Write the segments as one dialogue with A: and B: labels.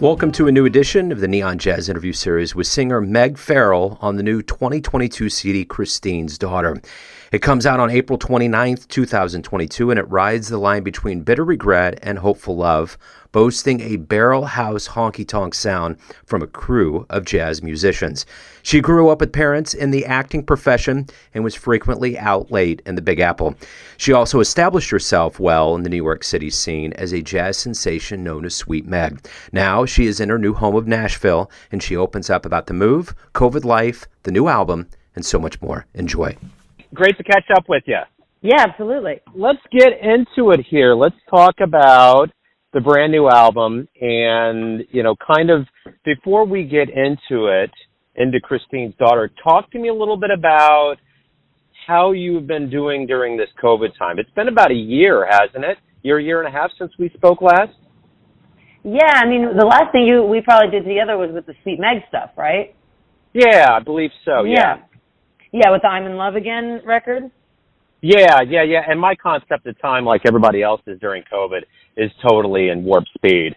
A: Welcome to a new edition of the Neon Jazz interview series with singer Megg Farrell on the new 2022 CD, Christine's Daughter. It comes out on April 29th, 2022, and it rides the line between bitter regret and hopeful love, boasting a barrelhouse honky-tonk sound from a crew of jazz musicians. She grew up with parents in the acting profession and was frequently out late in the Big Apple. She also established herself well in the New York City scene as a jazz sensation known as Sweet Megg. Now she is in her new home of Nashville, and she opens up about the move, COVID life, the new album, and so much more. Enjoy.
B: Great to catch up with you.
C: Yeah, absolutely.
B: Let's get into it here. Let's talk about the brand new album and, kind of before we get into it, into Christine's Daughter, talk to me a little bit about how you've been doing during this COVID time. It's been about a year, hasn't it? Year and a half since we spoke last?
C: Yeah, I mean, the last thing we probably did together was with the Sweet Megg stuff, right?
B: Yeah, I believe so, yeah.
C: Yeah, with the I'm in Love Again record?
B: Yeah. And my concept of time, like everybody else's during COVID, is totally in warp speed.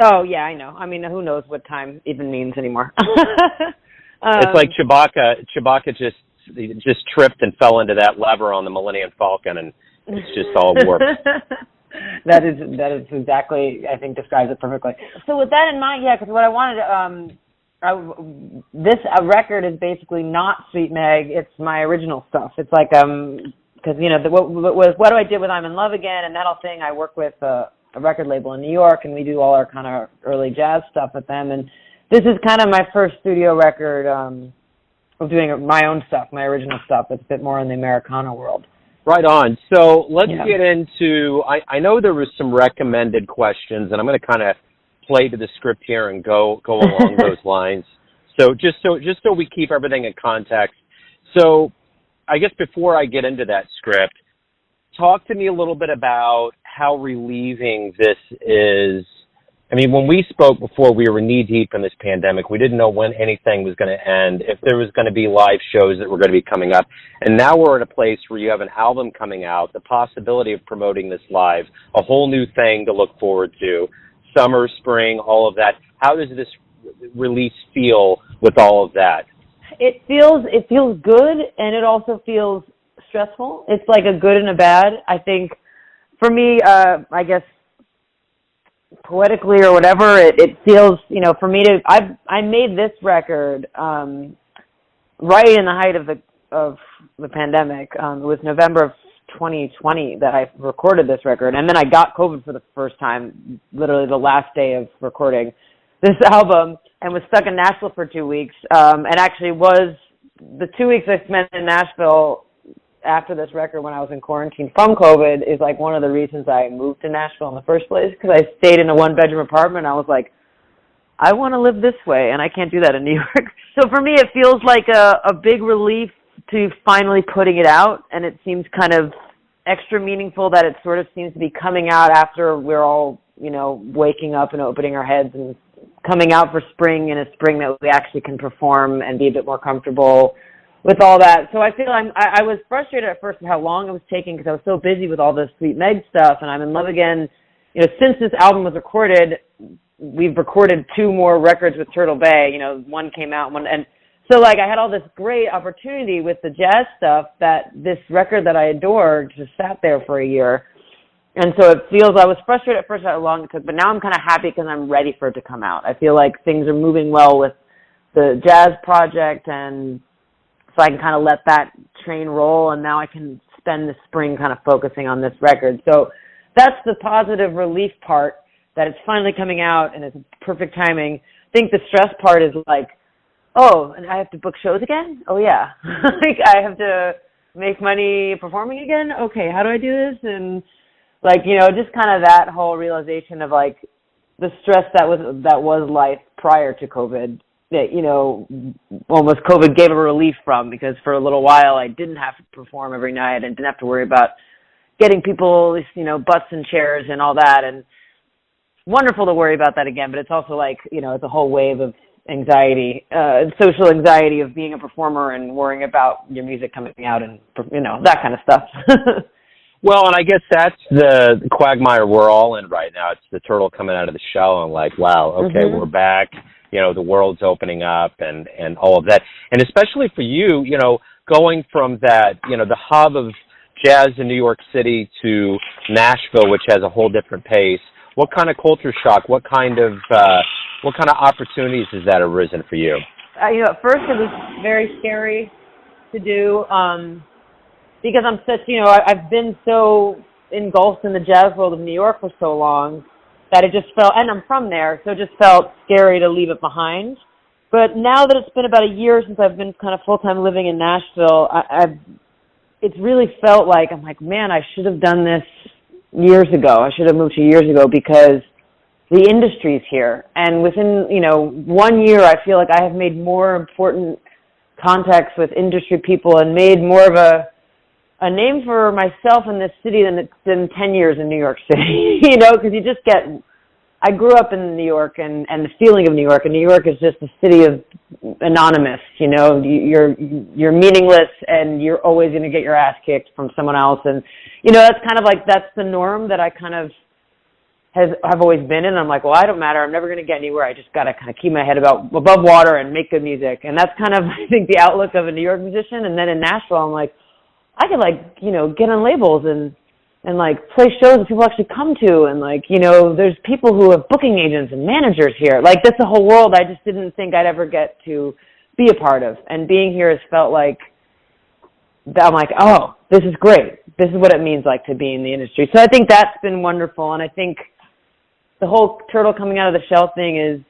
C: Oh, yeah, I know. I mean, who knows what time even means anymore.
B: It's like Chewbacca just tripped and fell into that lever on the Millennium Falcon, and it's just all warped.
C: That is exactly, I think, describes it perfectly. So with that in mind, yeah, because what I wanted to, this record is basically not Sweet Megg. It's my original stuff. It's like, because, what I did with I'm in Love Again and that whole thing, I work with a record label in New York, and we do all our kind of early jazz stuff with them. And this is kind of my first studio record of doing my own stuff, my original stuff. It's a bit more in the Americana world.
B: Right on. So let's get into, I know there was some recommended questions, and I'm going to kind of play to the script here and go along those lines. So just so we keep everything in context. So I guess before I get into that script, talk to me a little bit about how relieving this is. I mean, when we spoke before, we were knee-deep in this pandemic. We didn't know when anything was going to end, if there was going to be live shows that were going to be coming up. And now we're at a place where you have an album coming out, the possibility of promoting this live, a whole new thing to look forward to, summer, spring, all of that. How does this release feel with all of that?
C: It feels good, and it also feels stressful. It's like a good and a bad. I think for me, I guess poetically or whatever, it feels, for me I made this record right in the height of the pandemic. It was November of 2020 that I recorded this record, and then I got COVID for the first time, literally the last day of recording this album, and was stuck in Nashville for 2 weeks. And actually was the 2 weeks I spent in Nashville after this record when I was in quarantine from COVID is like one of the reasons I moved to Nashville in the first place, because I stayed in a one-bedroom apartment. I was like, I want to live this way, and I can't do that in New York. So for me, it feels like a big relief to finally putting it out, and it seems kind of extra meaningful that it sort of seems to be coming out after we're all, waking up and opening our heads and coming out for spring, in a spring that we actually can perform and be a bit more comfortable with all that. So I feel I was frustrated at first with how long it was taking, because I was so busy with all this Sweet Megg stuff, and I'm in Love Again. Since this album was recorded, we've recorded 2 more records with Turtle Bay. One came out, and so I had all this great opportunity with the jazz stuff that this record that I adored just sat there for a year. And so it feels, I was frustrated at first how long it took, but now I'm kind of happy because I'm ready for it to come out. I feel like things are moving well with the jazz project, and so I can kind of let that train roll, and now I can spend the spring kind of focusing on this record. So that's the positive relief part, that it's finally coming out and it's perfect timing. I think the stress part is like, oh, and I have to book shows again? Oh, yeah. I have to make money performing again? Okay, how do I do this? And, just kind of that whole realization of, the stress that was life prior to COVID, that, almost COVID gave a relief from, because for a little while I didn't have to perform every night and didn't have to worry about getting people, butts and chairs and all that. And wonderful to worry about that again, but it's also it's a whole wave of anxiety, social anxiety of being a performer and worrying about your music coming out and, that kind of stuff.
B: Well, and I guess that's the quagmire we're all in right now. It's the turtle coming out of the shell and like, wow, okay, we're back. You know, the world's opening up and all of that. And especially for you, you know, going from that, you know, the hub of jazz in New York City to Nashville, which has a whole different pace. What kind of culture shock? What kind of opportunities has that arisen for you?
C: You know, at first it was very scary to do because I'm such, you know, I've been so engulfed in the jazz world of New York for so long that it just felt, and I'm from there, so it just felt scary to leave it behind. But now that it's been about a year since I've been kind of full-time living in Nashville, it's really felt like, I'm like, man, I should have done this years ago. I should have moved here years ago because the industry's here. And within, you know, 1 year, I feel like I have made more important contacts with industry people and made more of a name for myself in this city than 10 years in New York City, you know, because you just get, I grew up in New York and the feeling of New York, and New York is just a city of anonymous, you know, you're meaningless and you're always going to get your ass kicked from someone else. And, you know, that's kind of like, that's the norm that I kind of have always been in. I'm like, well, I don't matter. I'm never going to get anywhere. I just got to kind of keep my head above water and make good music. And that's kind of, I think, the outlook of a New York musician. And then in Nashville, I'm like, I could, like, you know, get on labels and like play shows that people actually come to. And like, you know, there's people who have booking agents and managers here. Like, that's a whole world I just didn't think I'd ever get to be a part of. And being here has felt like, I'm like, oh, this is great. This is what it means like to be in the industry. So I think that's been wonderful. And I think the whole turtle coming out of the shell thing is,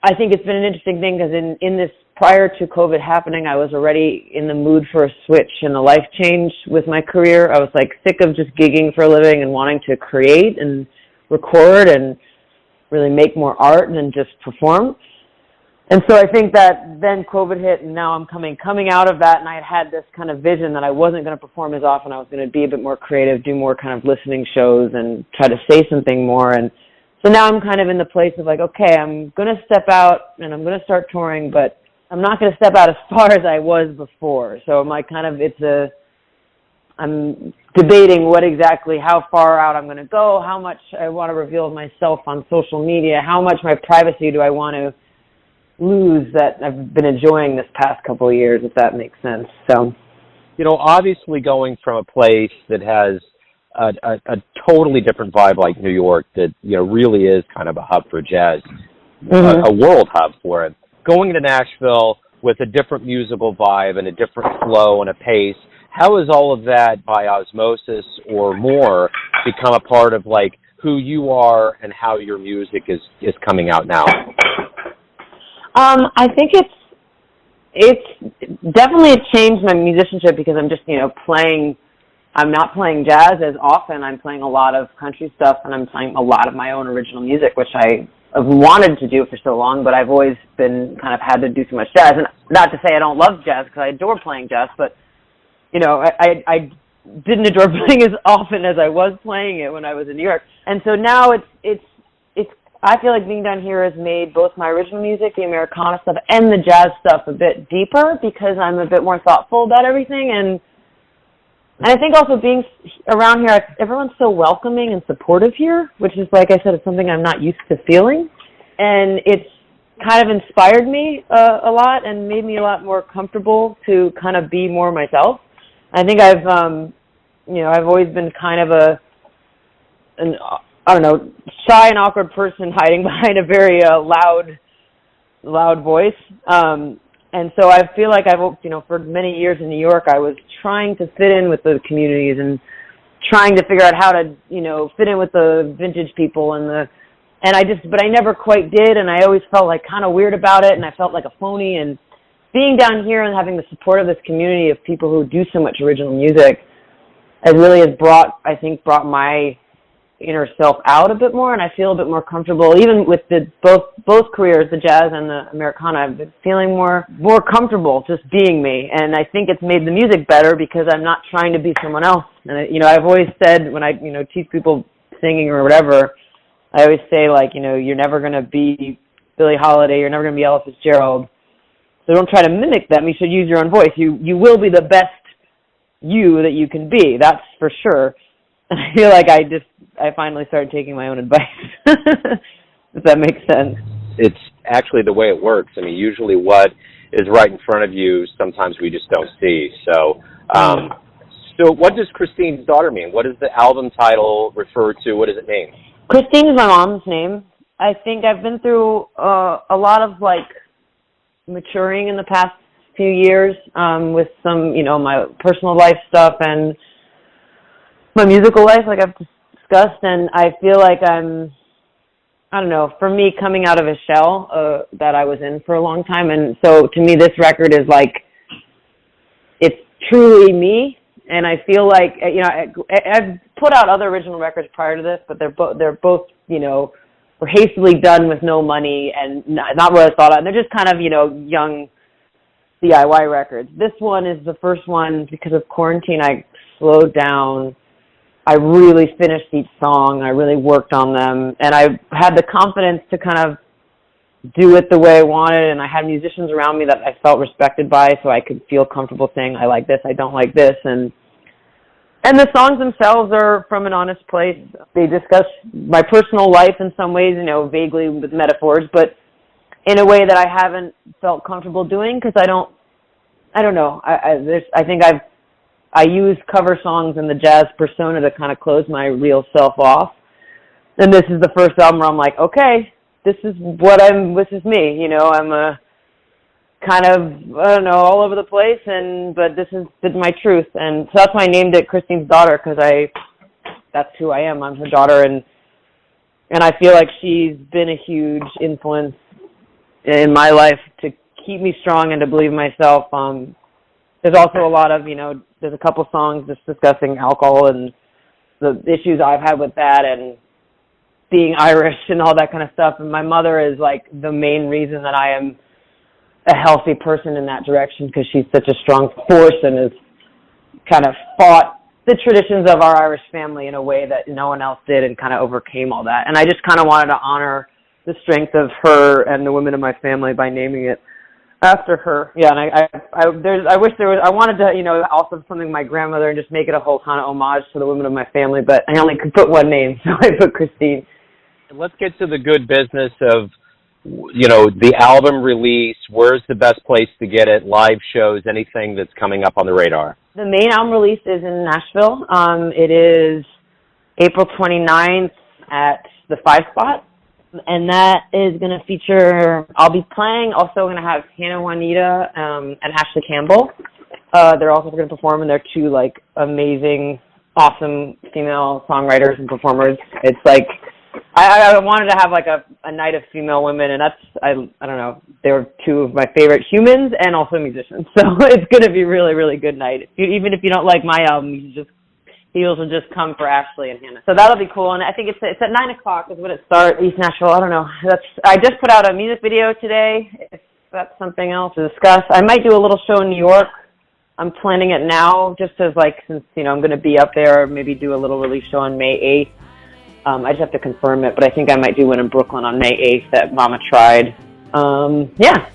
C: I think it's been an interesting thing because in this, prior to COVID happening, I was already in the mood for a switch and a life change with my career. I was like sick of just gigging for a living and wanting to create and record and really make more art than just perform. And so I think that then COVID hit and now I'm coming out of that, and I had this kind of vision that I wasn't going to perform as often. I was going to be a bit more creative, do more kind of listening shows and try to say something more. And so now I'm kind of in the place of like, okay, I'm going to step out and I'm going to start touring, but I'm not going to step out as far as I was before. So I'm like kind of, I'm debating how far out I'm going to go, how much I want to reveal of myself on social media, how much my privacy do I want to lose that I've been enjoying this past couple of years, if that makes sense. So,
B: you know, obviously going from a place that has a totally different vibe like New York that, you know, really is kind of a hub for jazz, a world hub for it. Going to Nashville with a different musical vibe and a different flow and a pace, how has all of that by osmosis or more become a part of like who you are and how your music is coming out now?
C: I think it's definitely changed my musicianship because I'm just, you know, I'm not playing jazz as often. I'm playing a lot of country stuff and I'm playing a lot of my own original music, which I have wanted to do for so long, but I've always been kind of had to do too much jazz. And not to say I don't love jazz because I adore playing jazz, but, you know, I didn't adore playing as often as I was playing it when I was in New York. And so now it's I feel like being down here has made both my original music, the Americana stuff, and the jazz stuff a bit deeper because I'm a bit more thoughtful about everything. And I think also being around here, everyone's so welcoming and supportive here, which is, like I said, it's something I'm not used to feeling. And it's kind of inspired me a lot and made me a lot more comfortable to kind of be more myself. I think I've always been kind of shy and awkward person hiding behind a very loud voice. And so I feel like for many years in New York, I was trying to fit in with the communities and trying to figure out how to, you know, fit in with the vintage people but I never quite did. And I always felt like kind of weird about it. And I felt like a phony. And being down here and having the support of this community of people who do so much original music has brought my inner self out a bit more, and I feel a bit more comfortable, even with both careers, the jazz and the Americana. I've been feeling more comfortable just being me, and I think it's made the music better because I'm not trying to be someone else. And I've always said when I teach people singing or whatever, I always say, like, you're never going to be Billie Holiday, you're never going to be Ella Fitzgerald, so don't try to mimic them. You should use your own voice. You will be the best you that you can be, that's for sure. And I feel like I finally started taking my own advice, if that makes sense.
B: It's actually the way it works. I mean, usually what is right in front of you, sometimes we just don't see. So, so what does Christine's daughter mean? What does the album title refer to? What does it mean?
C: Christine is my mom's name. I think I've been through a lot of, like, maturing in the past few years with some, my personal life stuff and my musical life, like I've discussed, and I feel like I don't know, for me, coming out of a shell that I was in for a long time, and so to me, this record is like, it's truly me, and I feel like, I've put out other original records prior to this, but they're both, were hastily done with no money and not what I thought of, and they're just kind of, young DIY records. This one is the first one, because of quarantine, I slowed down. I really finished each song. I really worked on them, and I had the confidence to kind of do it the way I wanted, and I had musicians around me that I felt respected by, so I could feel comfortable saying, I like this, I don't like this, and the songs themselves are from an honest place. They discuss my personal life in some ways, vaguely with metaphors, but in a way that I haven't felt comfortable doing, because I don't know. I think I use cover songs in the jazz persona to kind of close my real self off. And this is the first album where I'm like, okay, this is me, I'm a kind of, I don't know, all over the place, but this is my truth. And so that's why I named it Christine's Daughter, because that's who I am. I'm her daughter, and I feel like she's been a huge influence in my life to keep me strong and to believe in myself. There's also a lot of, there's a couple songs just discussing alcohol and the issues I've had with that and being Irish and all that kind of stuff. And my mother is like the main reason that I am a healthy person in that direction, because she's such a strong force and has kind of fought the traditions of our Irish family in a way that no one else did and kind of overcame all that. And I just kind of wanted to honor the strength of her and the women of my family by naming it after her. Yeah, and I wish there was, I wanted to, also something my grandmother and just make it a whole kind of homage to the women of my family, but I only could put one name, so I put Christine.
B: Let's get to the good business of, the album release. Where's the best place to get it? Live shows, anything that's coming up on the radar?
C: The main album release is in Nashville. It is April 29th at the 5 Spot. And that is going to feature, I'll be playing, also going to have Hannah Juanita and Ashley Campbell. They're also going to perform, and they're two, amazing, awesome female songwriters and performers. It's like, I wanted to have, a night of female women, and that's, I don't know, they're two of my favorite humans and also musicians. So it's going to be a really, really good night. Even if you don't like my album, you will just come for Ashley and Hannah. So that'll be cool. And I think it's at 9 o'clock is when it starts, East Nashville. I don't know. I just put out a music video today, if that's something else to discuss. I might do a little show in New York. I'm planning it now just as since, I'm going to be up there, maybe do a little release show on May 8th. I just have to confirm it, but I think I might do one in Brooklyn on May 8th that Mama tried. Yeah.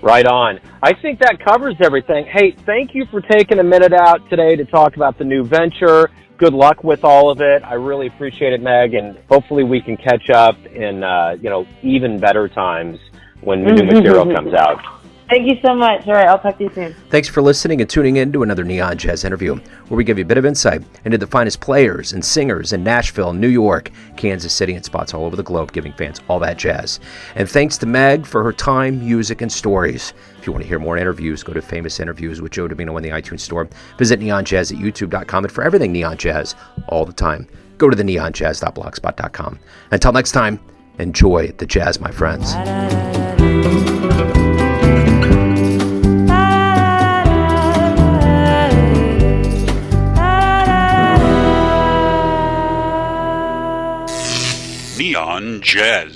B: Right on. I think that covers everything. Hey, thank you for taking a minute out today to talk about the new venture. Good luck with all of it. I really appreciate it, Meg, and hopefully we can catch up in, even better times when the new material comes out.
C: Thank you so much. All right, I'll talk to you soon.
A: Thanks for listening and tuning in to another Neon Jazz interview, where we give you a bit of insight into the finest players and singers in Nashville, New York, Kansas City, and spots all over the globe, giving fans all that jazz. And thanks to Meg for her time, music, and stories. If you want to hear more interviews, go to Famous Interviews with Joe Domino in the iTunes Store. Visit neonjazz at youtube.com, and for everything Neon Jazz all the time, go to the neonjazz.blogspot.com. Until next time, enjoy the jazz, my friends.
D: Neon Jazz.